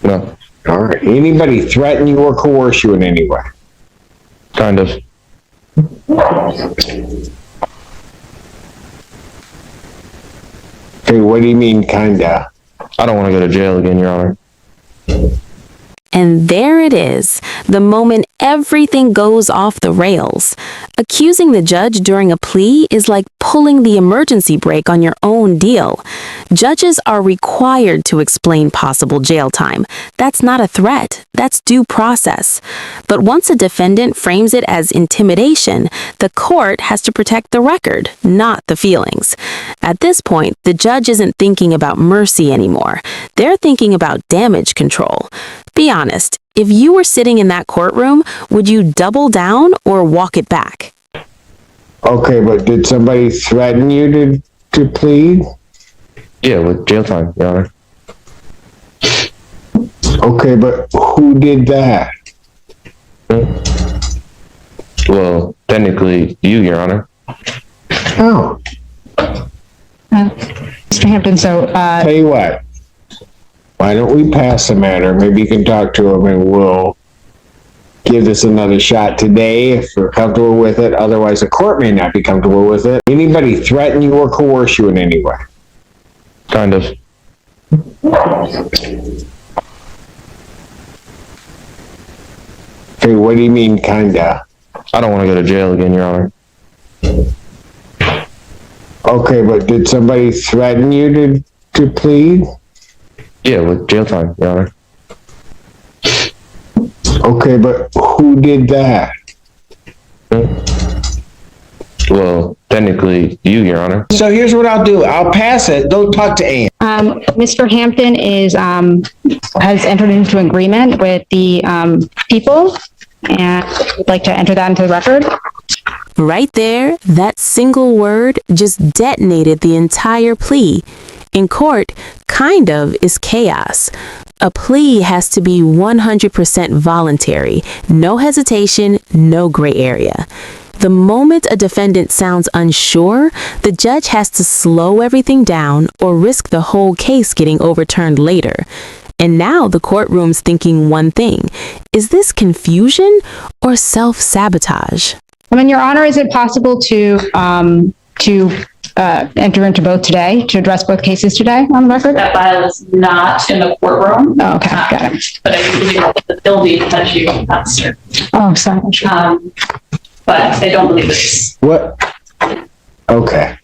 No. All right. Anybody threaten you or coerce you in any way? Kind of. Okay, what do you mean, kinda? I don't want to go to jail again, Your Honor. And there it is, the moment everything goes off the rails. Accusing the judge during a plea is like pulling the emergency brake on your own deal. Judges are required to explain possible jail time. That's not a threat, that's due process. But once a defendant frames it as intimidation, the court has to protect the record, not the feelings. At this point, the judge isn't thinking about mercy anymore. They're thinking about damage control. Be honest, if you were sitting in that courtroom, would you double down or walk it back? Okay, but did somebody threaten you to plead? Yeah, with jail time, Your Honor. Okay, but who did that? Well, technically, you, Your Honor. Oh, Mr. Hampton, tell you what. Why don't we pass the matter? Maybe you can talk to him and we'll give this another shot today if you're comfortable with it. Otherwise, the court may not be comfortable with it. Anybody threaten you or coerce you in any way? Kind of. Okay, what do you mean, kinda? I don't want to go to jail again, Your Honor. Okay, but did somebody threaten you to plead? Yeah, with jail time, Your Honor. Okay, but who did that? Well, technically, you, Your Honor. So here's what I'll do. I'll pass it. Don't talk to Ann. Mr. Hampton has entered into agreement with the people, and would like to enter that into the record. Right there, that single word just detonated the entire plea. In court, kind of is chaos. A plea has to be 100% voluntary, no hesitation, no gray area. The moment a defendant sounds unsure, the judge has to slow everything down or risk the whole case getting overturned later. And now the courtroom's thinking one thing: is this confusion or self-sabotage? Your Honor, is it possible to enter into both today, to address both cases today on the record? That file is not in the courtroom. Oh, okay, got it. But I can give you the building that you answered. Oh, sorry. But I don't believe it's. What? Okay.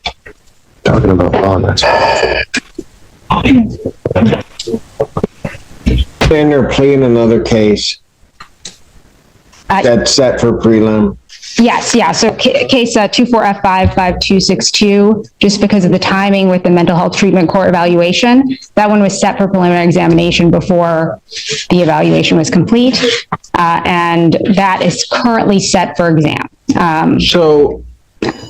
Talking about honest. And they're pleading another case that's set for prelim. Yes, yeah. So case 24F55262, just because of the timing with the mental health treatment court evaluation, that one was set for preliminary examination before the evaluation was complete. And that is currently set for exam. So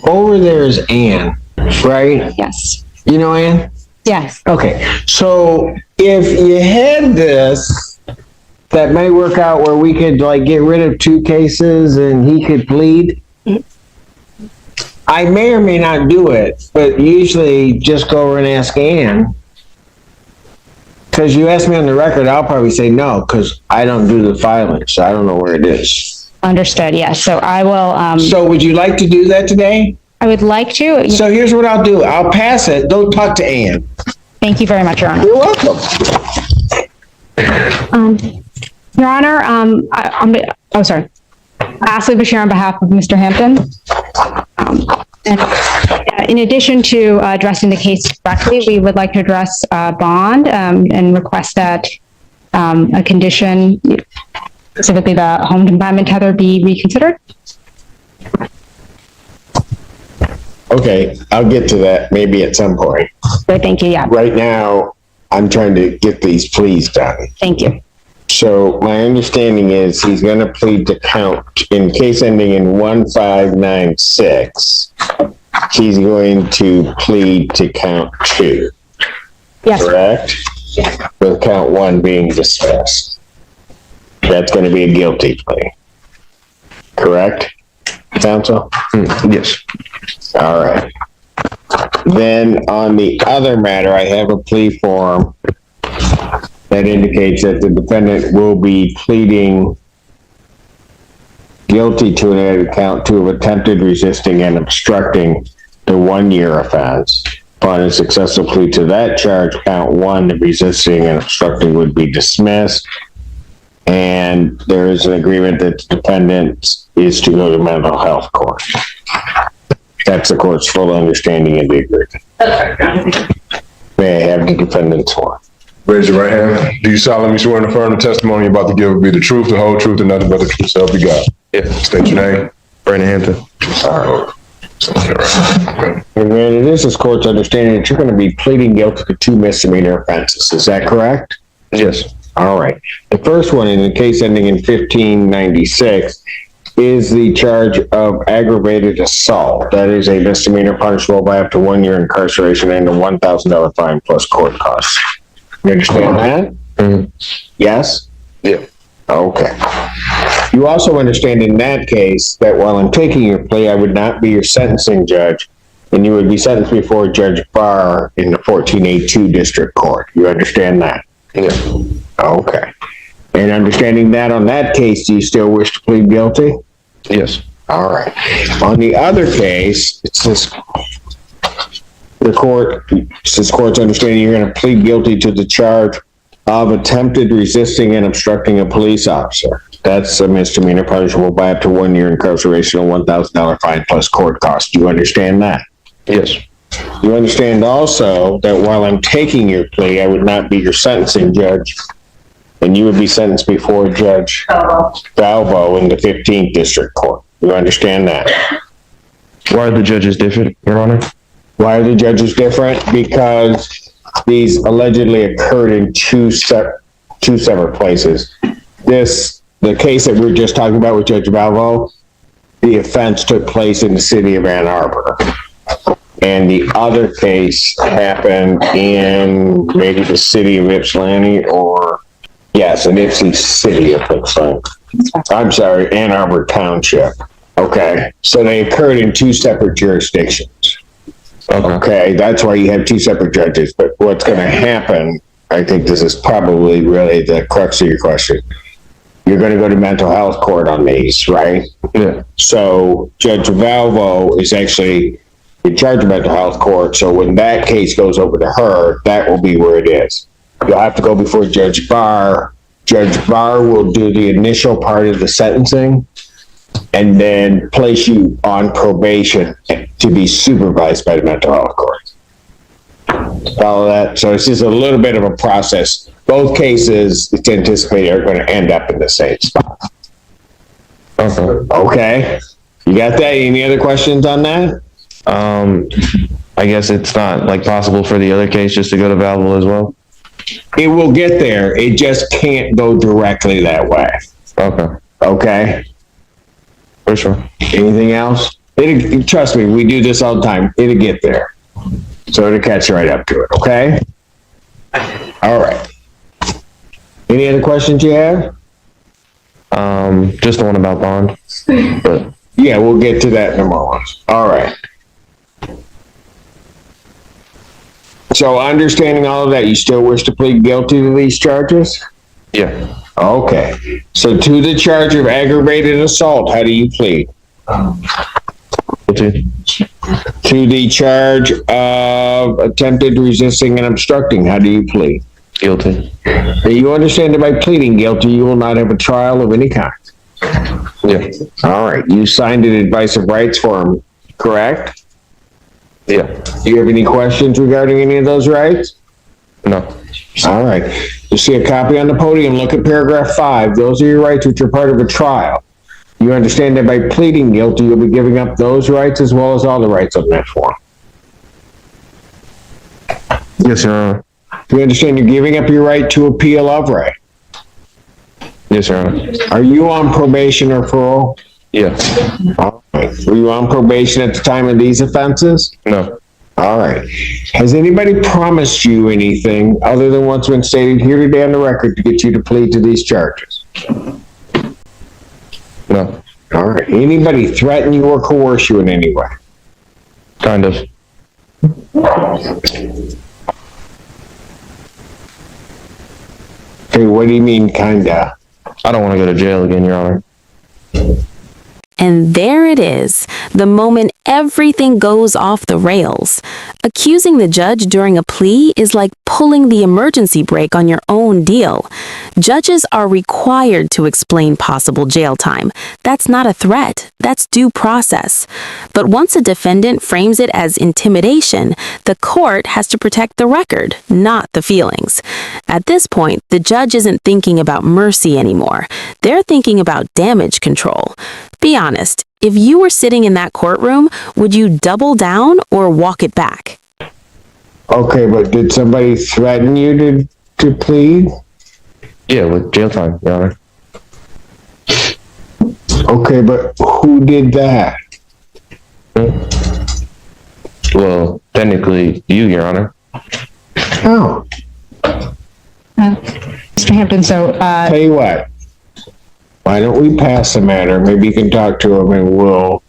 over there is Ann, right? Yes. You know Ann? Yes. Okay. So if you had this, that may work out where we could like get rid of two cases and he could plead. I may or may not do it, but usually just go over and ask Ann. Because you asked me on the record, I'll probably say no, because I don't do the filing, so I don't know where it is. Understood. Yes. So I will. So would you like to do that today? I would like to. So here's what I'll do. I'll pass it. Don't talk to Ann. Thank you very much, Your Honor. You're welcome. Your Honor, sorry. Ashley Bashir on behalf of Mr. Hampton. In addition to addressing the case directly, we would like to address bond and request that a condition, specifically the home confinement tether, be reconsidered. Okay, I'll get to that maybe at some point. But thank you. Yeah. Right now, I'm trying to get these pleas done. Thank you. So my understanding is he's going to plead to count in case ending in 1596. He's going to plead to count 2. Yes. Correct? Yeah. With count 1 being dismissed. That's going to be a guilty plea. Correct? Counsel? Yes. All right. Then on the other matter, I have a plea form that indicates that the defendant will be pleading guilty to an added count 2 of attempted resisting and obstructing the 1-year offense. Upon a successful plea to that charge, count 1, the resisting and obstructing would be dismissed. And there is an agreement that the defendant is to go to mental health court. That's the court's full understanding of the agreement. That's right. May I have the defendant's sworn? Raise your right hand. Do you solemnly swear and affirm the testimony you're about to give will be the truth, the whole truth, and nothing but the truth, so help you God? Yeah. State your name. Brandon Hampton. And it is this court's understanding that you're going to be pleading guilty to 2 misdemeanor offenses. Is that correct? Yes. All right. The first one, in the case ending in 1596, is the charge of aggravated assault. That is a misdemeanor punishable by up to 1 year incarceration and a $1,000 fine plus court costs. You understand that? Mhm. Yes? Yeah. Okay. You also understand in that case that while I'm taking your plea, I would not be your sentencing judge, and you would be sentenced before Judge Barr in the 14A2 District Court. You understand that? Yeah. Okay. And understanding that on that case, do you still wish to plead guilty? Yes. All right. On the other case, it says court's understanding you're going to plead guilty to the charge of attempted resisting and obstructing a police officer. That's a misdemeanor punishable by up to 1 year incarceration and $1,000 fine plus court costs. Do you understand that? Yes. You understand also that while I'm taking your plea, I would not be your sentencing judge, and you would be sentenced before Judge Valvo in the 15th District Court. You understand that? Why are the judges different, Your Honor? Why are the judges different? Because these allegedly occurred in two separate places. The case that we were just talking about with Judge Valvo, the offense took place in the city of Ann Arbor. And the other case happened in maybe the city of Ypsilanti in Ypsi City of Ypsilanti. I'm sorry, Ann Arbor Township. Okay. So they occurred in 2 separate jurisdictions. Okay, that's why you have 2 separate judges. But what's going to happen, I think this is probably really the crux of your question. You're going to go to mental health court on these, right? Yeah. So Judge Valvo is actually in charge of mental health court. So when that case goes over to her, that will be where it is. You'll have to go before Judge Barr. Judge Barr will do the initial part of the sentencing and then place you on probation to be supervised by the mental health court. Follow that? So it's just a little bit of a process. Both cases, it's anticipated, are going to end up in the same spot. Okay? You got that? Any other questions on that? I guess it's not possible for the other case just to go to Valvo as well. It will get there. It just can't go directly that way. Okay. Okay? For sure. Anything else? Trust me, we do this all the time. It'll get there. So it'll catch right up to it, okay? All right. Any other questions you have? Just the one about bond. But Yeah, we'll get to that in a moment. All right. So understanding all of that, you still wish to plead guilty to these charges? yeah. Okay. So to the charge of aggravated assault, how do you plead? Guilty. To the charge of attempted resisting and obstructing, how do you plead? Guilty. Now, you understand that by pleading guilty, you will not have a trial of any kind. Yeah. All right. You signed an advice of rights form, correct? Yeah. Do you have any questions regarding any of those rights? No. All right. You see a copy on the podium. Look at paragraph 5. Those are your rights which are part of a trial. You understand that by pleading guilty, you'll be giving up those rights as well as all the rights on that form. Yes, Your Honor. Do you understand you're giving up your right to appeal of right? Yes, Your Honor. Are you on probation or parole? Yes. All right. Were you on probation at the time of these offenses? No. All right. Has anybody promised you anything other than what's been stated here today on the record to get you to plead to these charges? No. All right. Anybody threaten you or coerce you in any way? Kind of. Okay, what do you mean, kinda? I don't want to go to jail again, Your Honor. And there it is, the moment everything goes off the rails. Accusing the judge during a plea is like pulling the emergency brake on your own deal. Judges are required to explain possible jail time. That's not a threat, that's due process. But once a defendant frames it as intimidation, the court has to protect the record, not the feelings. At this point, the judge isn't thinking about mercy anymore. They're thinking about damage control. Be honest, if you were sitting in that courtroom, would you double down or walk it back? Okay, but did somebody threaten you to plead? Yeah, with jail time, Your Honor. Okay, but who did that? Well, technically, you, Your Honor. Oh, Mr. Hampton, so, tell you what. Why don't we pass the matter? Maybe you can talk to him and we'll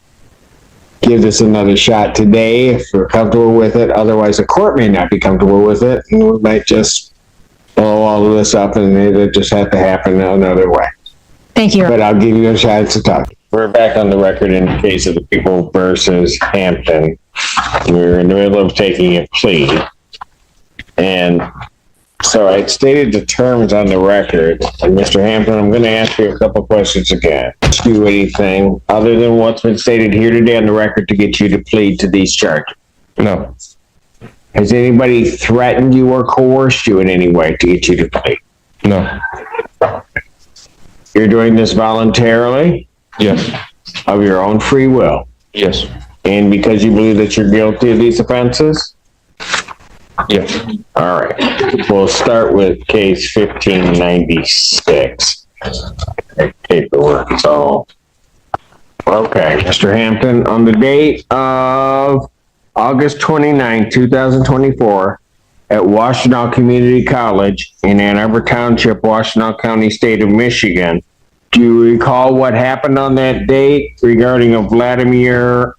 give this another shot today if we're comfortable with it. Otherwise, the court may not be comfortable with it and we might just blow all of this up and it'll just have to happen another way. thank you. But I'll give you a chance to talk. We're back on the record in the case of the people versus Hampton. We're in the middle of taking a plea. And so I stated the terms on the record. And Mr. Hampton, I'm going to ask you a couple questions again. Do anything other than what's been stated here today on the record to get you to plead to these charges? No, Has anybody threatened you or coerced you in any way to get you to plead? no, You're doing this voluntarily, yes, of your own free will, yes, and because you believe that you're guilty of these offenses? yes. All right. We'll start with case 1596. Paperwork. So, okay, Mr. Hampton, on the date of August 29, 2024, at Washtenaw Community College in Ann Arbor Township, Washtenaw County, State of Michigan, do you recall what happened on that date regarding a Vladimir,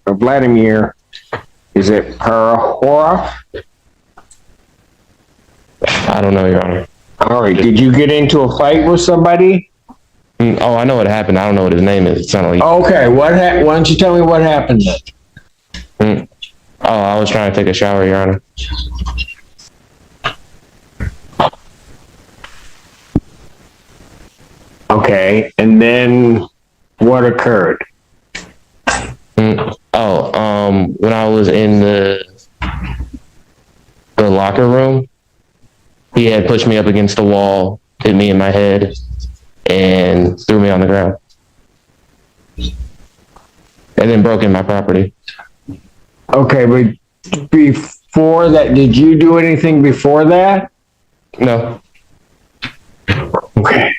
is it Parahorov? I don't know, Your Honor. All right, did you get into a fight with somebody? Oh, I know what happened. I don't know what his name is. It sounded like. Okay, why don't you tell me what happened then? Oh, I was trying to take a shower, Your Honor. Okay, and then what occurred? When I was in the locker room, he had pushed me up against the wall, hit me in my head, and threw me on the ground. And then broke in my property. Okay, but before that, did you do anything before that? No, Okay.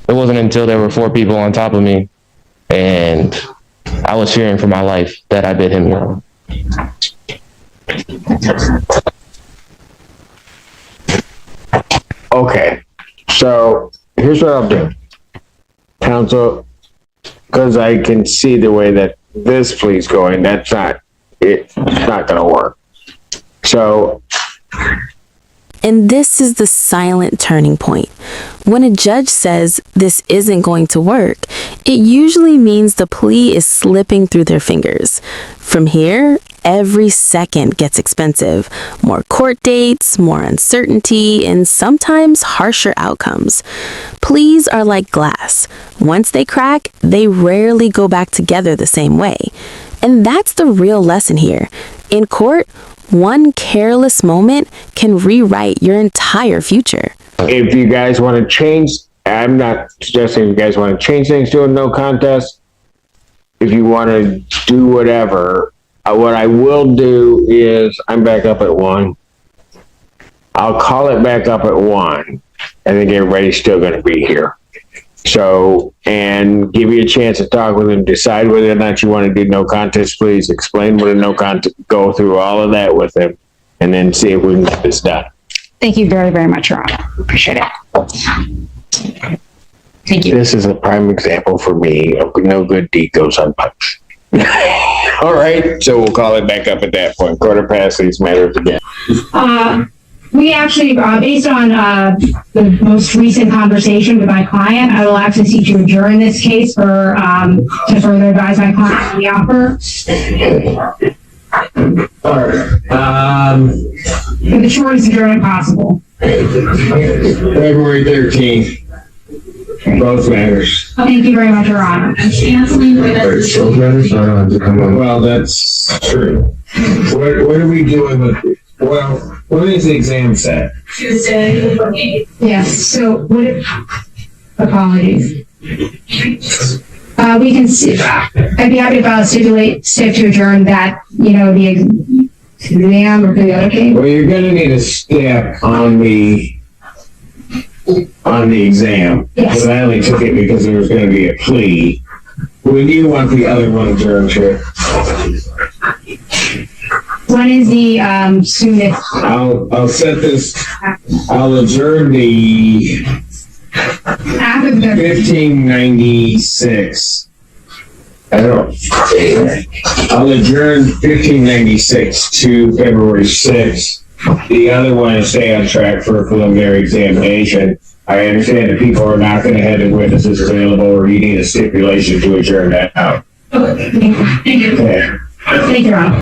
it wasn't until there were 4 people on top of me, and I was fearing for my life that I bit him, Your Honor. Okay, so here's what I'll do. Counsel, because I can see the way that this plea's going, it's not gonna work. So, And this is the silent turning point. When a judge says this isn't going to work, it usually means the plea is slipping through their fingers. From here, every second gets expensive. More court dates, more uncertainty, and sometimes harsher outcomes. Pleas are like glass. Once they crack, they rarely go back together the same way. And that's the real lesson here. In court, one careless moment can rewrite your entire future. if you guys want to change, I'm not suggesting you guys want to change things to a no contest. If you want to do whatever, what I will do is I'm back up at 1. I'll call it back up at 1. I think everybody's still going to be here. So, and give you a chance to talk with him, decide whether or not you want to do no contest, please explain what a no contest, go through all of that with him, and then see if we can get this done. Thank you very, very much, Your Honor. Appreciate it. Thank you. This is a prime example for me of no good deed goes unpunished. All right, so we'll call it back up at that point. Quarter past these matters again. We actually, based on the most recent conversation with my client, I will actually seek to adjourn this case for, to further advise my client on the offer. All right. For the shortest adjournment possible. February 13th. Both matters. Thank you very much, Your Honor. Canceling with us. Both matters? I don't have to come on. Well, that's true. What are we doing with, well, when is the exam set? Tuesday. Yes, so what, apologies. We can see, I'd be happy to file a stip to adjourn that, you know, the exam or the other case. Well, you're gonna need a step on the exam. Yes. Because I only took it because there was gonna be a plea. When do you want the other one adjourned to? When is the soonest? I'll set this, I'll adjourn the After the 1596. I'll adjourn 1596 to February 6th. The other one is stay on track for a preliminary examination. I understand that people are not going to have the witnesses available, or you need a stipulation to adjourn that out. Okay. Thank you. Okay. Thank you, Your Honor.